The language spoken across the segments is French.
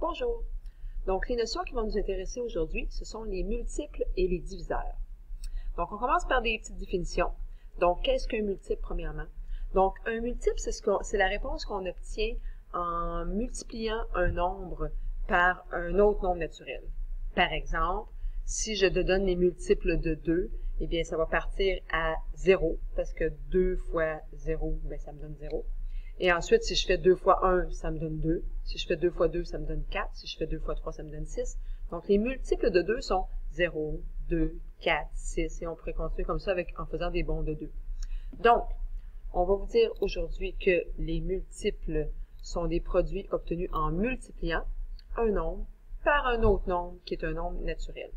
Bonjour! Donc, les notions qui vont nous intéresser aujourd'hui, ce sont les multiples et les diviseurs. Donc, on commence par des petites définitions. Donc, qu'est-ce qu'un multiple, premièrement? Donc, un multiple, c'est la réponse qu'on obtient en multipliant un nombre par un autre nombre naturel. Par exemple, si je te donne les multiples de 2, eh bien, ça va partir à 0, parce que 2 fois 0, bien, ça me donne 0. Et ensuite, si je fais 2 fois 1, ça me donne 2. Si je fais 2 fois 2, ça me donne 4. Si je fais 2 fois 3, ça me donne 6. Donc, les multiples de 2 sont 0, 2, 4, 6. Et on pourrait continuer comme ça en faisant des bonds de 2. Donc, on va vous dire aujourd'hui que les multiples sont des produits obtenus en multipliant un nombre par un autre nombre qui est un nombre naturel.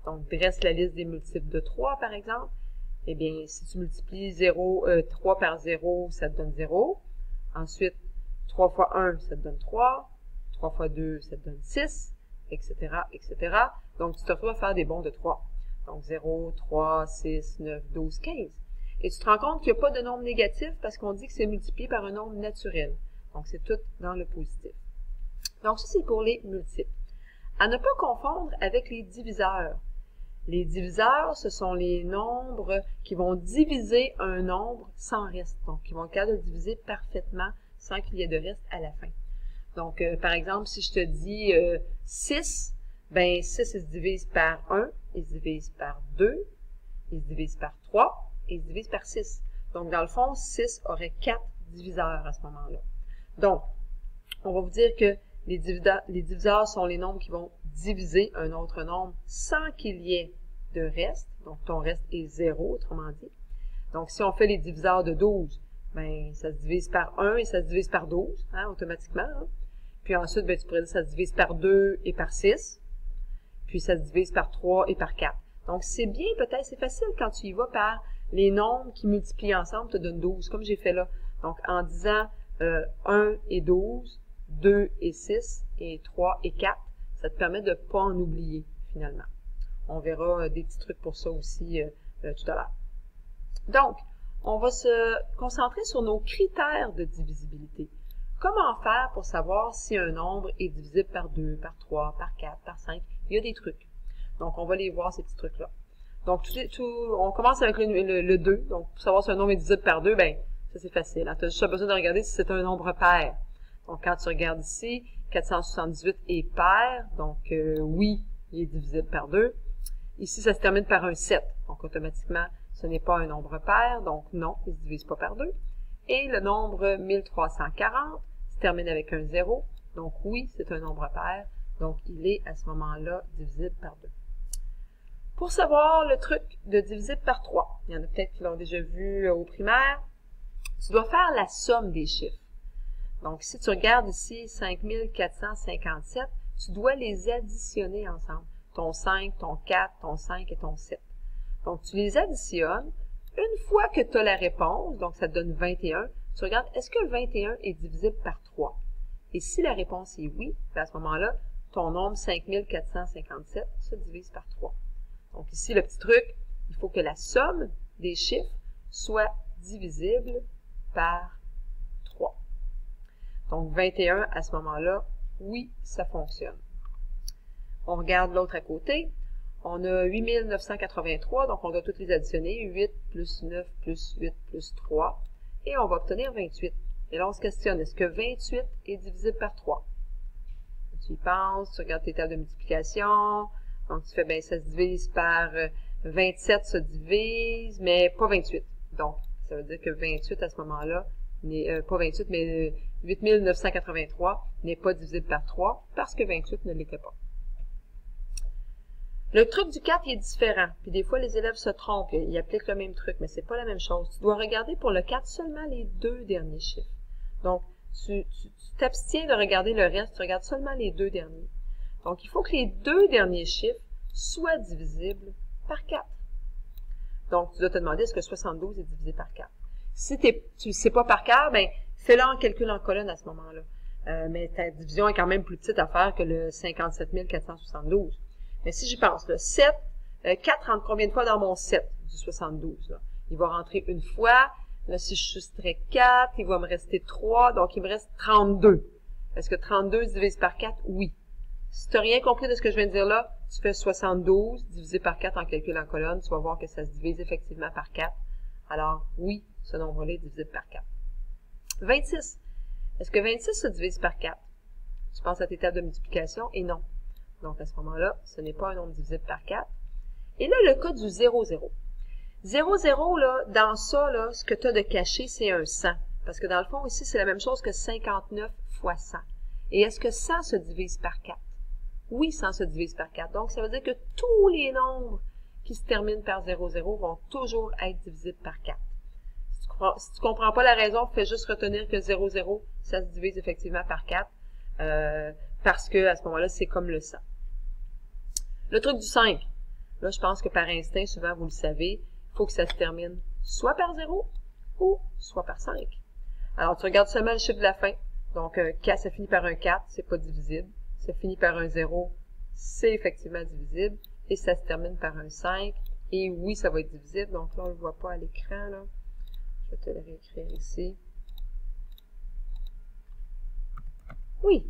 Donc, dresse la liste des multiples de 3, par exemple. Eh bien, si tu multiplies 3 par 0, ça te donne 0. Ensuite, 3 fois 1, ça te donne 3. 3 fois 2, ça te donne 6, etc., etc. Donc, tu te retrouves à faire des bonds de 3. Donc, 0, 3, 6, 9, 12, 15. Et tu te rends compte qu'il n'y a pas de nombre négatif parce qu'on dit que c'est multiplié par un nombre naturel. Donc, c'est tout dans le positif. Donc, ça, c'est pour les multiples. À ne pas confondre avec les diviseurs. Les diviseurs, ce sont les nombres qui vont diviser un nombre sans reste. Donc, qui vont être capables de le diviser parfaitement sans qu'il y ait de reste à la fin. Donc, par exemple, si je te dis 6, ben 6, il se divise par 1, il se divise par 2, il se divise par 3, et il se divise par 6. Donc, dans le fond, 6 aurait 4 diviseurs à ce moment-là. Donc, on va vous dire que les diviseurs sont les nombres qui vont diviser un autre nombre sans qu'il y ait de reste. Donc, ton reste est 0, autrement dit. Donc, si on fait les diviseurs de 12, ben, ça se divise par 1 et ça se divise par 12, hein, automatiquement. Hein. Puis ensuite, ben, tu pourrais dire que ça se divise par 2 et par 6. Puis ça se divise par 3 et par 4. Donc, c'est bien, peut-être, c'est facile quand tu y vas par les nombres qui multiplient ensemble te donnent 12, comme j'ai fait là. Donc, en disant 1 et 12, 2 et 6, et 3 et 4, ça te permet de ne pas en oublier, finalement. On verra des petits trucs pour ça aussi tout à l'heure. Donc, on va se concentrer sur nos critères de divisibilité. Comment faire pour savoir si un nombre est divisible par 2, par 3, par 4, par 5? Il y a des trucs. Donc, on va les voir, ces petits trucs-là. Donc, on commence avec le 2. Donc, pour savoir si un nombre est divisible par 2, ben, ça c'est facile. Tu as juste besoin de regarder si c'est un nombre pair. Donc, quand tu regardes ici, 478 est pair. Donc, oui, il est divisible par 2. Ici, ça se termine par un 7. Donc, automatiquement, ce n'est pas un nombre pair. Donc, non, il ne se divise pas par 2. Et le nombre 1340 se termine avec un 0. Donc, oui, c'est un nombre pair. Donc, il est à ce moment-là divisible par 2. Pour savoir le truc de divisible par 3, il y en a peut-être qui l'ont déjà vu au primaire, tu dois faire la somme des chiffres. Donc, si tu regardes ici 5457, tu dois les additionner ensemble. Ton 5, ton 4, ton 5 et ton 7. Donc, tu les additionnes. Une fois que tu as la réponse, donc ça te donne 21, tu regardes, est-ce que 21 est divisible par 3? Et si la réponse est oui, à ce moment-là, ton nombre 5457 se divise par 3. Donc ici, le petit truc, il faut que la somme des chiffres soit divisible par 3. Donc 21, à ce moment-là, oui, ça fonctionne. On regarde l'autre à côté. On a 8983, donc on doit toutes les additionner. 8 plus 9 plus 8 plus 3. Et on va obtenir 28. Et là, on se questionne, est-ce que 28 est divisible par 3? Tu y penses, tu regardes tes tables de multiplication. Donc, tu fais, ben, ça se divise par 27 se divise, mais pas 28. Donc, ça veut dire que 28, à ce moment-là, pas 28, mais 8983 n'est pas divisible par 3 parce que 28 ne l'était pas. Le truc du 4 il est différent. Puis des fois, les élèves se trompent. Ils appliquent le même truc, mais c'est pas la même chose. Tu dois regarder pour le 4 seulement les deux derniers chiffres. Donc, tu t'abstiens de regarder le reste, tu regardes seulement les deux derniers. Donc, il faut que les deux derniers chiffres soient divisibles par 4. Donc, tu dois te demander est-ce que 72 est divisé par 4. Si tu ne sais pas par cœur, ben, fais-le en calcul en colonne à ce moment-là. Mais ta division est quand même plus petite à faire que le 57 472. Mais si j'y pense, le 7, 4 rentre combien de fois dans mon 7 du 72? Là? Il va rentrer une fois. Là, si je soustrais 4, il va me rester 3, donc il me reste 32. Est-ce que 32 se divise par 4? Oui. Si tu n'as rien compris de ce que je viens de dire là, tu fais 72 divisé par 4 en calcul en colonne, tu vas voir que ça se divise effectivement par 4. Alors, oui, ce nombre-là est divisible par 4. 26. Est-ce que 26 se divise par 4? Tu penses à tes tables de multiplication et non. Donc, à ce moment-là, ce n'est pas un nombre divisible par 4. Et là, le cas du 0, 0. 0, 0, là, dans ça, là, ce que tu as de caché, c'est un 100. Parce que dans le fond, ici, c'est la même chose que 59 fois 100. Et est-ce que 100 se divise par 4? Oui, 100 se divise par 4. Donc, ça veut dire que tous les nombres qui se terminent par 0, 0 vont toujours être divisibles par 4. Si tu ne comprends pas la raison, fais juste retenir que 0, 0, ça se divise effectivement par 4. Parce que à ce moment-là, c'est comme le 100. Le truc du 5. Là, je pense que par instinct, souvent, vous le savez, il faut que ça se termine soit par 0 ou soit par 5. Alors, tu regardes seulement le chiffre de la fin. Donc, 4, ça finit par un 4, c'est pas divisible. Ça finit par un 0, c'est effectivement divisible. Et ça se termine par un 5. Et oui, ça va être divisible. Donc là, on ne le voit pas à l'écran, là. Je vais te le réécrire ici. Oui,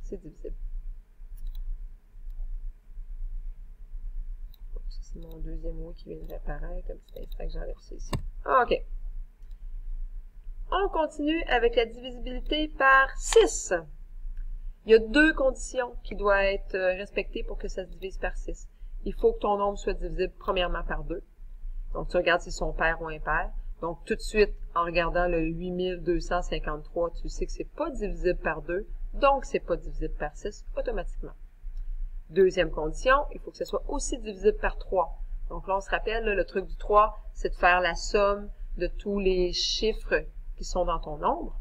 c'est divisible. C'est mon deuxième mot qui vient de réapparaître. Un petit instant que j'enlève ça ici. OK. On continue avec la divisibilité par 6. Il y a deux conditions qui doivent être respectées pour que ça se divise par 6. Il faut que ton nombre soit divisible premièrement par 2. Donc, tu regardes si sont pair ou impair. Donc, tout de suite, en regardant le 8253, tu sais que c'est pas divisible par 2. Donc, c'est pas divisible par 6 automatiquement. Deuxième condition, il faut que ce soit aussi divisible par 3. Donc là, on se rappelle, là, le truc du 3, c'est de faire la somme de tous les chiffres qui sont dans ton nombre.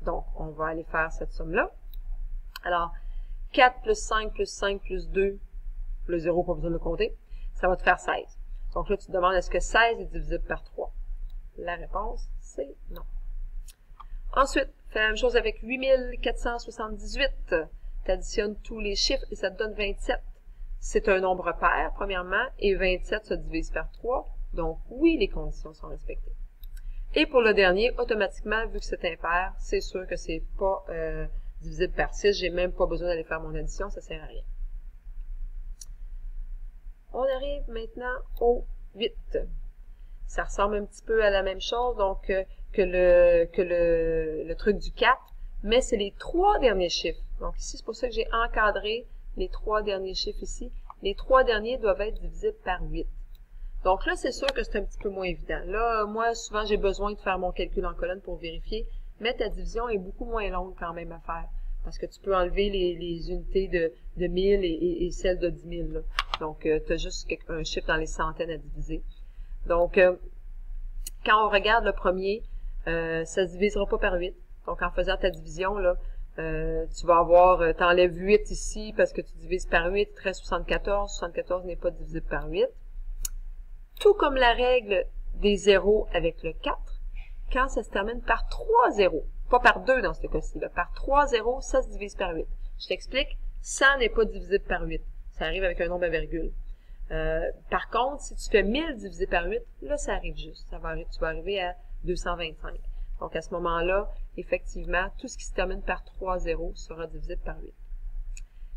Donc, on va aller faire cette somme-là. Alors, 4 plus 5 plus 5 plus 2, le 0, pas besoin de le compter, ça va te faire 16. Donc là, tu te demandes, est-ce que 16 est divisible par 3? La réponse, c'est non. Ensuite, fais la même chose avec 8478. Tu additionnes tous les chiffres et ça te donne 27. C'est un nombre pair, premièrement, et 27 se divise par 3. Donc, oui, les conditions sont respectées. Et pour le dernier, automatiquement, vu que c'est impair, c'est sûr que c'est pas divisible par 6. J'ai même pas besoin d'aller faire mon addition, ça sert à rien. On arrive maintenant au 8. Ça ressemble un petit peu à la même chose donc que le truc du 4, mais c'est les 3 derniers chiffres. Donc ici, c'est pour ça que j'ai encadré les 3 derniers chiffres ici. Les 3 derniers doivent être divisibles par 8. Donc là, c'est sûr que c'est un petit peu moins évident. Là, moi, souvent, j'ai besoin de faire mon calcul en colonne pour vérifier, mais ta division est beaucoup moins longue quand même à faire. Parce que tu peux enlever les unités de 1000 et celles de 10 000. Là. Donc, tu as juste un chiffre dans les centaines à diviser. Donc, quand on regarde le premier, ça se divisera pas par 8. Donc, en faisant ta division, là, tu vas avoir, tu enlèves 8 ici parce que tu divises par 8, il te reste 74. 74 n'est pas divisible par 8. Tout comme la règle des zéros avec le 4, quand ça se termine par 3 zéros, pas par 2 dans ce cas-ci, par 3 zéros, ça se divise par 8. Je t'explique, 100 n'est pas divisible par 8. Ça arrive avec un nombre à virgule. Par contre, si tu fais 1000 divisé par 8, là, ça arrive juste. Tu vas arriver à 225. Donc, à ce moment-là, effectivement, tout ce qui se termine par 3 zéros sera divisible par 8.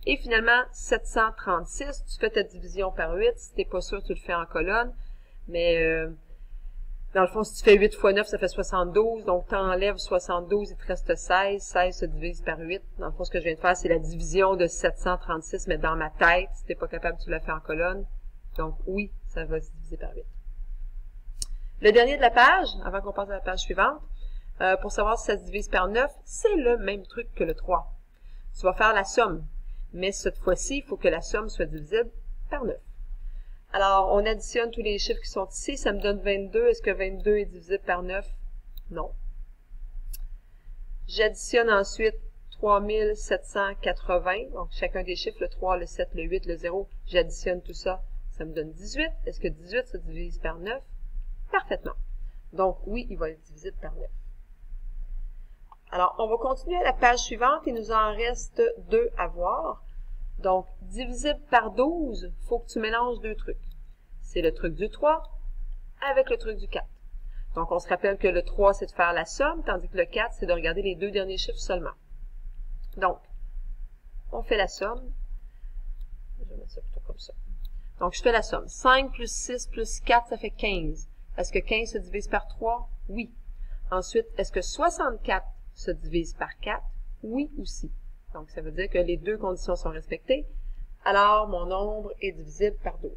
Et finalement, 736, tu fais ta division par 8. Si tu n'es pas sûr, tu le fais en colonne. Mais dans le fond, si tu fais 8 fois 9, ça fait 72. Donc, tu enlèves 72, il te reste 16. 16 se divise par 8. Dans le fond, ce que je viens de faire, c'est la division de 736, mais dans ma tête. Si tu n'es pas capable, tu la fais en colonne. Donc, oui, ça va se diviser par 8. Le dernier de la page, avant qu'on passe à la page suivante, pour savoir si ça se divise par 9, c'est le même truc que le 3. Tu vas faire la somme. Mais cette fois-ci, il faut que la somme soit divisible par 9. Alors, on additionne tous les chiffres qui sont ici. Ça me donne 22. Est-ce que 22 est divisible par 9? Non. J'additionne ensuite 3780. Donc, chacun des chiffres, le 3, le 7, le 8, le 0, j'additionne tout ça. Ça me donne 18. Est-ce que 18 se divise par 9? Parfaitement. Donc, oui, il va être divisible par 9. Alors, on va continuer à la page suivante. Il nous en reste 2 à voir. Donc, divisible par 12, il faut que tu mélanges 2 trucs. C'est le truc du 3 avec le truc du 4. Donc, on se rappelle que le 3, c'est de faire la somme, tandis que le 4, c'est de regarder les 2 derniers chiffres seulement. Donc, on fait la somme. Je vais mettre ça plutôt comme ça. Donc, je fais la somme. 5 plus 6 plus 4, ça fait 15. Est-ce que 15 se divise par 3? Oui. Ensuite, est-ce que 64 se divise par 4? Oui aussi. Donc, ça veut dire que les deux conditions sont respectées. Alors, mon nombre est divisible par 12.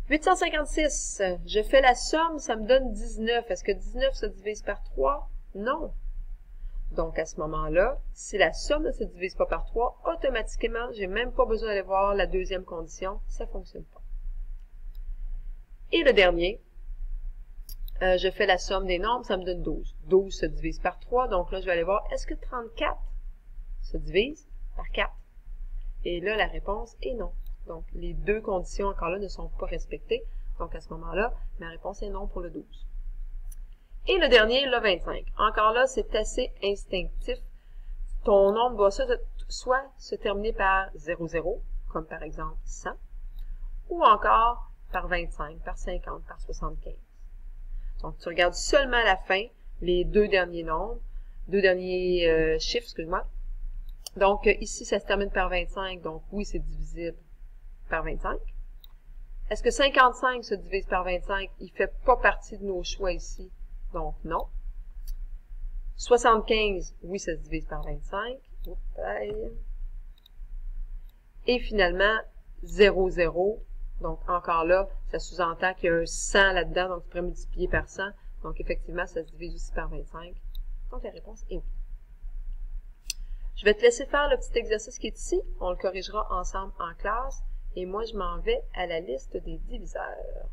856, je fais la somme, ça me donne 19. Est-ce que 19 se divise par 3? Non. Donc, à ce moment-là, si la somme ne se divise pas par 3, automatiquement, j'ai même pas besoin d'aller voir la deuxième condition, ça ne fonctionne pas. Et le dernier, je fais la somme des nombres, ça me donne 12. 12 se divise par 3, donc là, je vais aller voir, est-ce que 34 se divise par 4? Et là, la réponse est non. Donc, les deux conditions, encore là, ne sont pas respectées. Donc, à ce moment-là, ma réponse est non pour le 12. Et le dernier, le 25. Encore là, c'est assez instinctif. Ton nombre va soit se terminer par 00, comme par exemple 100, ou encore par 25, par 50, par 75. Donc, tu regardes seulement à la fin les deux derniers nombres, deux derniers chiffres, excuse-moi. Donc, ici, ça se termine par 25, donc oui, c'est divisible par 25. Est-ce que 55 se divise par 25? Il ne fait pas partie de nos choix ici, donc non. 75, oui, ça se divise par 25. Et finalement, 00. Donc, encore là, ça sous-entend qu'il y a un 100 là-dedans, donc tu pourrais multiplier par 100. Donc, effectivement, ça se divise aussi par 25. Donc, la réponse est oui. Je vais te laisser faire le petit exercice qui est ici. On le corrigera ensemble en classe. Et moi, je m'en vais à la liste des diviseurs.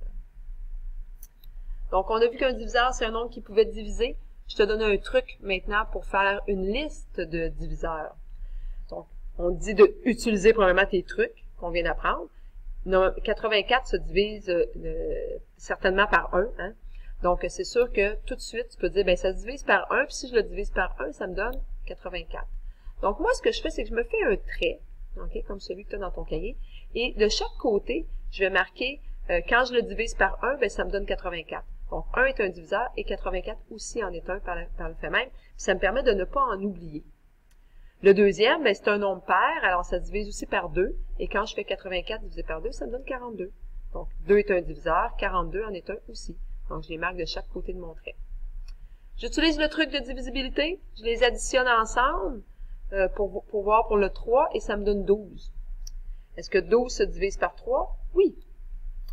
Donc, on a vu qu'un diviseur, c'est un nombre qui pouvait diviser. Je te donne un truc maintenant pour faire une liste de diviseurs. Donc, on dit d'utiliser probablement tes trucs qu'on vient d'apprendre. 84 se divise certainement par 1. Hein? Donc, c'est sûr que tout de suite, tu peux dire, ben ça se divise par 1, puis si je le divise par 1, ça me donne 84. Donc, moi, ce que je fais, c'est que je me fais un trait, okay, comme celui que tu as dans ton cahier, et de chaque côté, je vais marquer, quand je le divise par 1, ben ça me donne 84. Donc, 1 est un diviseur et 84 aussi en est un par le fait même, puis ça me permet de ne pas en oublier. Le deuxième, ben, c'est un nombre pair, alors ça se divise aussi par 2, et quand je fais 84 divisé par 2, ça me donne 42. Donc, 2 est un diviseur, 42 en est un aussi. Donc, je les marque de chaque côté de mon trait. J'utilise le truc de divisibilité, je les additionne ensemble pour voir pour le 3, et ça me donne 12. Est-ce que 12 se divise par 3? Oui.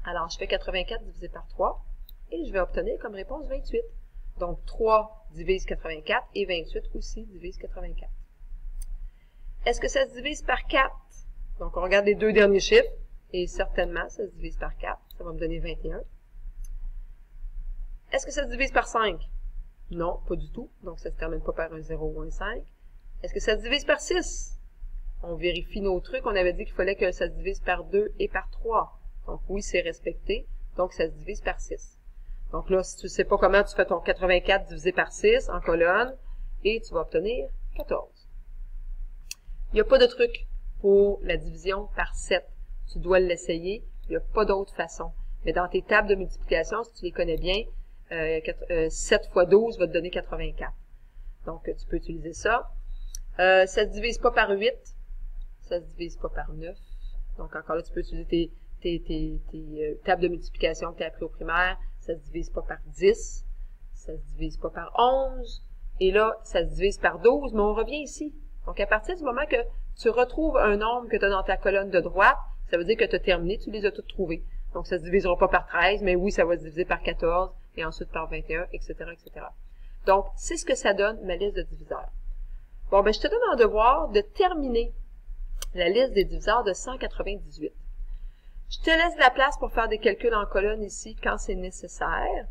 Alors, je fais 84 divisé par 3, et je vais obtenir comme réponse 28. Donc, 3 divise 84, et 28 aussi divise 84. Est-ce que ça se divise par 4? Donc, on regarde les deux derniers chiffres, et certainement, ça se divise par 4. Ça va me donner 21. Est-ce que ça se divise par 5? Non, pas du tout. Donc, ça ne se termine pas par un 0 ou un 5. Est-ce que ça se divise par 6? On vérifie nos trucs. On avait dit qu'il fallait que ça se divise par 2 et par 3. Donc, oui, c'est respecté. Donc, ça se divise par 6. Donc là, si tu ne sais pas comment, tu fais ton 84 divisé par 6 en colonne, et tu vas obtenir 14. Il n'y a pas de truc pour la division par 7. Tu dois l'essayer. Il n'y a pas d'autre façon. Mais dans tes tables de multiplication, si tu les connais bien, 7 fois 12 va te donner 84. Donc, tu peux utiliser ça. Ça ne se divise pas par 8. Ça ne se divise pas par 9. Donc, encore là, tu peux utiliser tes tables de multiplication que tu as appris au primaire. Ça ne se divise pas par 10. Ça ne se divise pas par 11. Et là, ça se divise par 12, mais on revient ici. Donc, à partir du moment que tu retrouves un nombre que tu as dans ta colonne de droite, ça veut dire que tu as terminé, tu les as toutes trouvées. Donc, ça ne se divisera pas par 13, mais oui, ça va se diviser par 14, et ensuite par 21, etc., etc. Donc, c'est ce que ça donne, ma liste de diviseurs. Bon, ben, je te donne en devoir de terminer la liste des diviseurs de 198. Je te laisse de la place pour faire des calculs en colonne ici quand c'est nécessaire.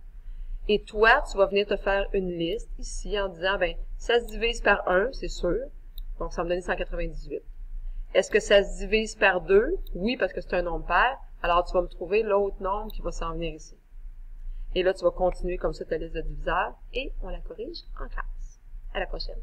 Et toi, tu vas venir te faire une liste ici en disant, ben, ça se divise par 1, c'est sûr. Donc, ça va me donner 198. Est-ce que ça se divise par 2? Oui, parce que c'est un nombre pair. Alors, tu vas me trouver l'autre nombre qui va s'en venir ici. Et là, tu vas continuer comme ça ta liste de diviseurs et on la corrige en classe. À la prochaine.